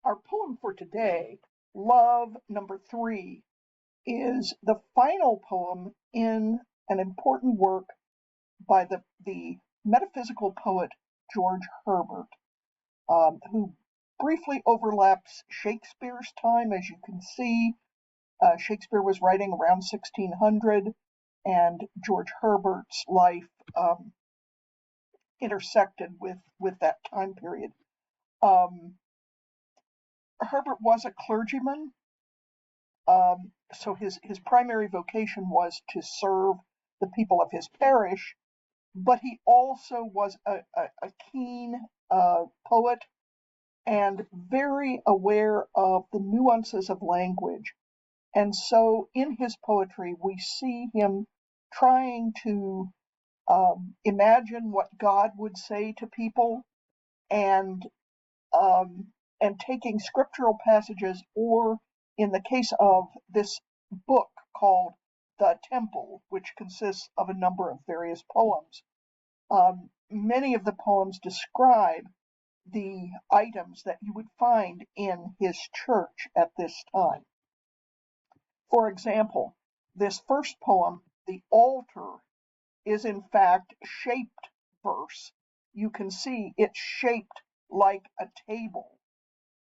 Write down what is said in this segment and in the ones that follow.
Our poem for today, Love Number 3, is the final poem in an important work by the metaphysical poet George Herbert, who briefly overlaps Shakespeare's time. As you can see, Shakespeare was writing around 1600, and George Herbert's life intersected with that time period. Herbert was a clergyman, so his primary vocation was to serve the people of his parish, but he also was a keen poet and very aware of the nuances of language. And so in his poetry, we see him trying to imagine what God would say to people, and um, and taking scriptural passages, or in the case of this book called The Temple, which consists of a number of various poems. Many of the poems describe the items that you would find in his church at this time. For example, this first poem, The Altar, is in fact shaped verse. You can see it's shaped like a table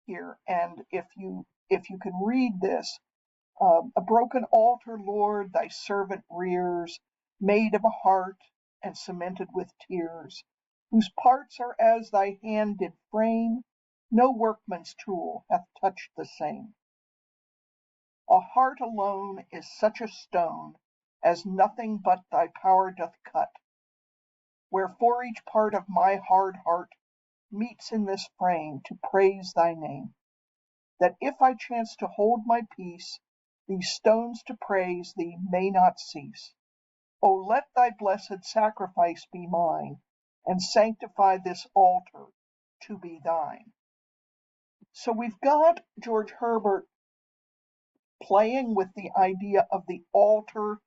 here, and if you can read this, a broken altar, Lord, thy servant rears, made of a heart and cemented with tears, whose parts are as thy hand did frame, no workman's tool hath touched the same. A heart alone is such a stone as nothing but thy power doth cut, wherefore each part of my hard heart meets in this frame to praise thy name, that if I chance to hold my peace, these stones to praise thee may not cease. O let thy blessed sacrifice be mine, and sanctify this altar to be thine. So we've got George Herbert playing with the idea of the altar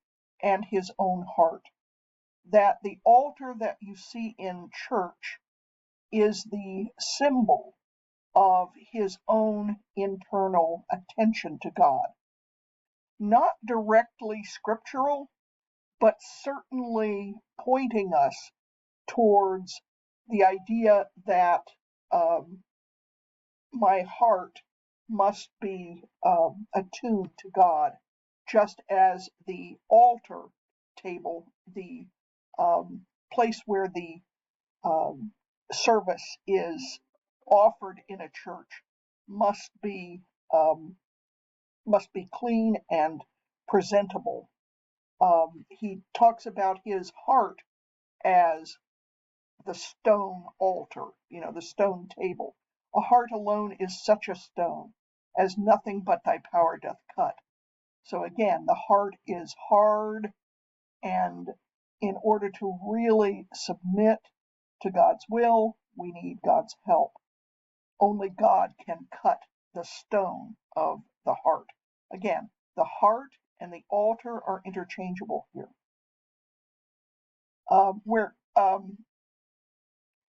and his own heart. That the altar that you see in church is the symbol of his own internal attention to God. Not directly scriptural, but certainly pointing us towards the idea that my heart must be attuned to God, just as the altar table, the place where the service is offered in a church, must be um, must be clean and presentable. He talks about his heart as the stone altar, the stone table. A heart alone is such a stone, as nothing but thy power doth cut. So again, the heart is hard, and in order to really submit to God's will, we need God's help. Only God can cut the stone of the heart. Again, the heart and the altar are interchangeable here. Where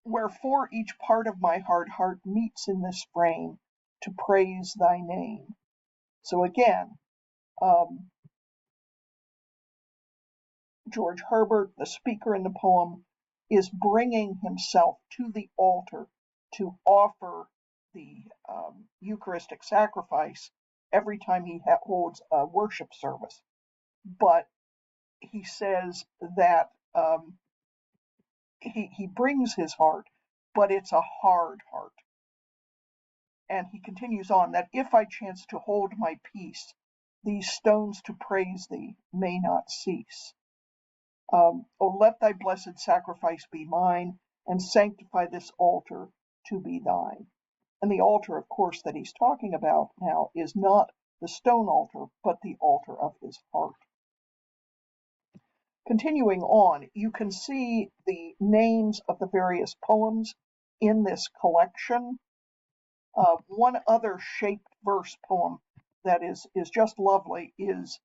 Wherefore each part of my hard heart meets in this frame to praise thy name. So again, George Herbert, the speaker in the poem, is bringing himself to the altar to offer the Eucharistic sacrifice every time he holds a worship service. But he says that he brings his heart, but it's a hard heart. And he continues on, that if I chance to hold my peace, these stones to praise thee may not cease. O let thy blessed sacrifice be mine, and sanctify this altar to be thine. And the altar, of course, that he's talking about now is not the stone altar, but the altar of his heart. Continuing on, you can see the names of the various poems in this collection. One other shaped verse poem that is just lovely is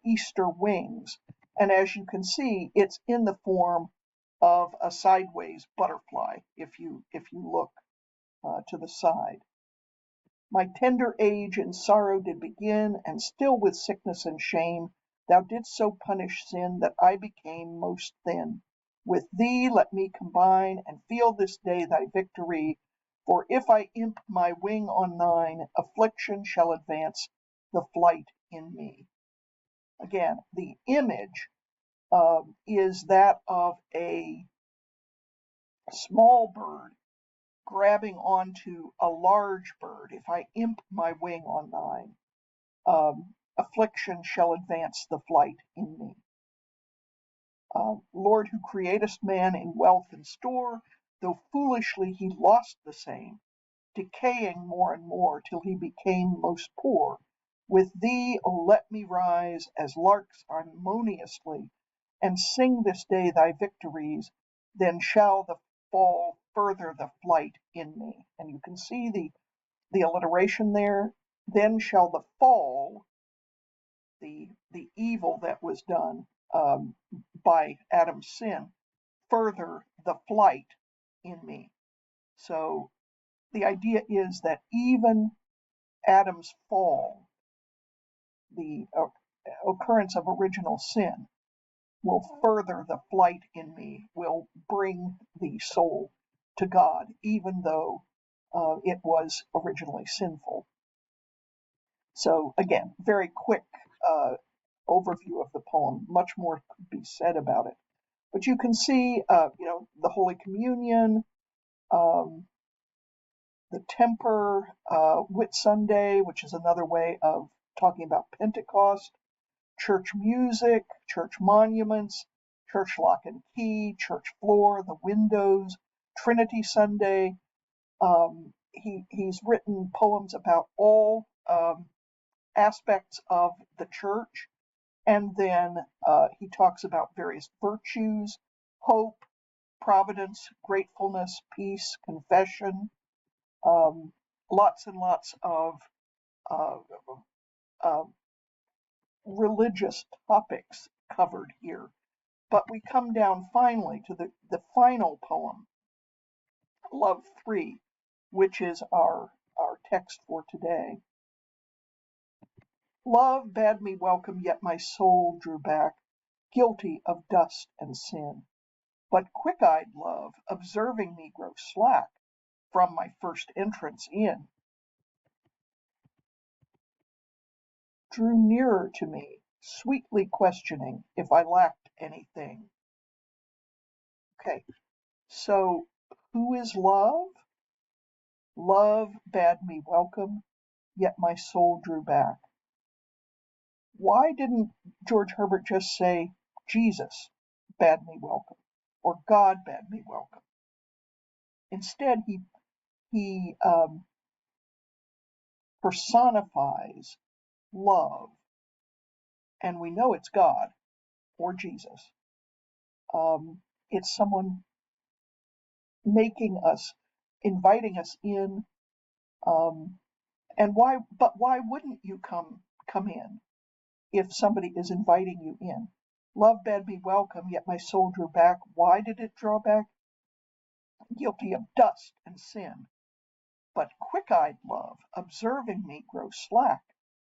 Easter Wings. And as you can see, it's in the form of a sideways butterfly if you look to the side. My tender age in sorrow did begin, and still with sickness and shame thou didst so punish sin that I became most thin. With thee let me combine, and feel this day thy victory. For if I imp my wing on thine, affliction shall advance the flight in me. Again, the image is that of a small bird grabbing onto a large bird. If I imp my wing on thine, affliction shall advance the flight in me. Lord, who createst man in wealth and store, though foolishly he lost the same, decaying more and more till he became most poor. With thee, O let me rise as larks harmoniously, and sing this day thy victories, then shall the fall further the flight in me. And you can see the alliteration there. Then shall the fall, the evil that was done by Adam's sin, further the flight in me. So the idea is that even Adam's fall, the occurrence of original sin, will further the flight in me, will bring the soul to God, even though it was originally sinful. So again, very quick overview of the poem. Much more could be said about it, but you can see, the Holy Communion, um, the Temper, Whit Sunday, which is another way of talking about Pentecost, church music, church monuments, church lock and key, church floor, the windows, Trinity Sunday. He's written poems about all aspects of the church, and then he talks about various virtues, hope, providence, gratefulness, peace, confession, lots and lots of uh, uh, religious topics covered here. But we come down finally to the final poem, Love 3, which is our text for today. Love bade me welcome, yet my soul drew back, guilty of dust and sin. But quick-eyed love, observing me grow slack from my first entrance in, drew nearer to me, sweetly questioning if I lacked anything. Okay, so who is love? Love bade me welcome, yet my soul drew back. Why didn't George Herbert just say Jesus bade me welcome or God bade me welcome? Instead, he personifies love, and we know it's God or Jesus. It's someone making us, inviting us in. Um, and why? But why wouldn't you come in if somebody is inviting you in? Love bade me welcome, yet my soul drew back. Why did it draw back? Guilty of dust and sin. But quick-eyed love, observing me grow slack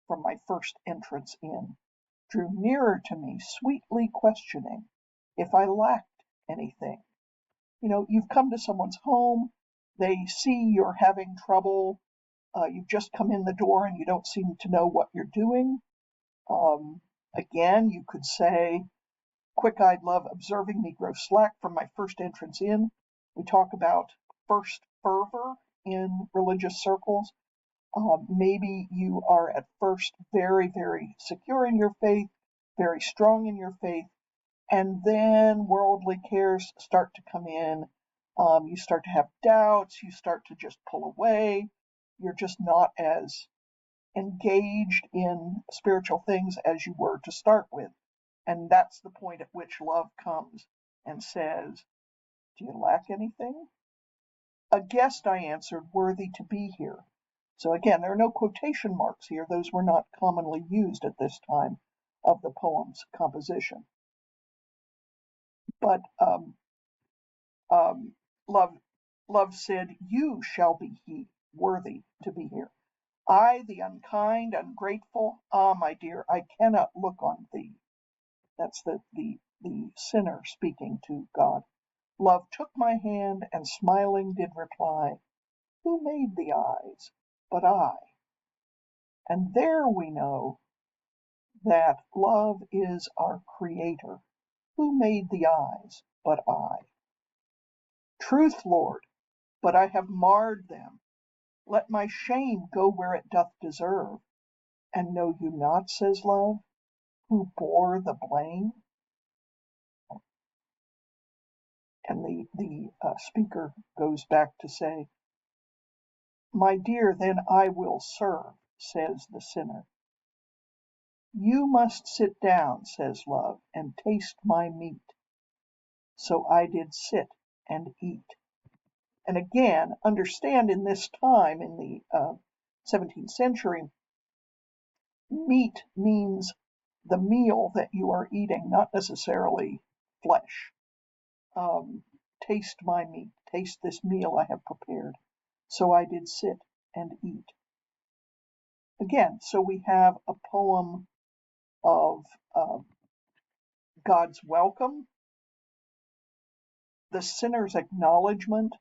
from my first entrance in, drew nearer to me, sweetly questioning if I lacked anything. You've come to someone's home, they see you're having trouble, you've just come in the door and you don't seem to know what you're doing. Again, you could say, quick-eyed love, observing me grow slack from my first entrance in. We talk about first fervor in religious circles. Maybe you are at first very, very secure in your faith, very strong in your faith, and then worldly cares start to come in. You start to have doubts, you start to just pull away, you're just not as engaged in spiritual things as you were to start with. And that's the point at which love comes and says, do you lack anything? A guest, I answered, worthy to be here. So again, there are no quotation marks here. Those were not commonly used at this time of the poem's composition. But love said, you shall be he, worthy to be here. I, the unkind, ungrateful, ah, my dear, I cannot look on thee. That's the sinner speaking to God. Love took my hand and smiling did reply, who made the eyes but I? And there we know that love is our creator. Who made the eyes but I? Truth, Lord, but I have marred them. Let my shame go where it doth deserve. And know you not, says love, who bore the blame? And the speaker goes back to say, my dear, then I will serve, says the sinner. You must sit down, says love, and taste my meat. So I did sit and eat. And again, understand in this time, in the 17th century, meat means the meal that you are eating, not necessarily flesh. Taste my meat, taste this meal I have prepared. So I did sit and eat. Again, so we have a poem of God's welcome, the sinner's acknowledgement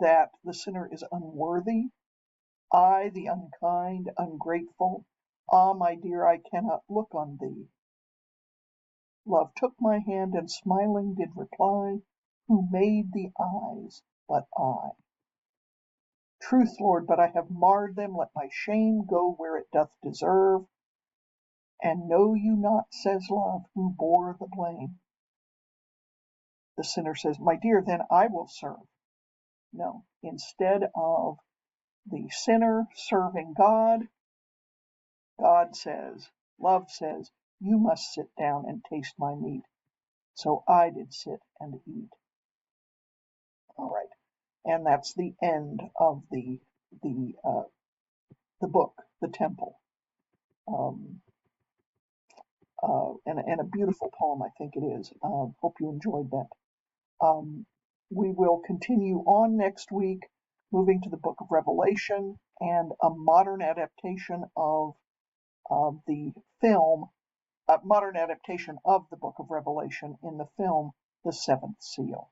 that the sinner is unworthy. I, the unkind, ungrateful, ah, my dear, I cannot look on thee. Love took my hand and smiling did reply, who made the eyes but I? Truth, Lord, but I have marred them, let my shame go where it doth deserve. And know you not, says love, who bore the blame? The sinner says, my dear, then I will serve. No, instead of the sinner serving God, God says, love says, you must sit down and taste my meat. So I did sit and eat. All right, and that's the end of the book, The Temple, um, and a beautiful poem, I think it is. Hope you enjoyed that. Um, we will continue on next week, moving to the Book of Revelation and a modern adaptation of the film, a modern adaptation of the Book of Revelation in the film, The Seventh Seal.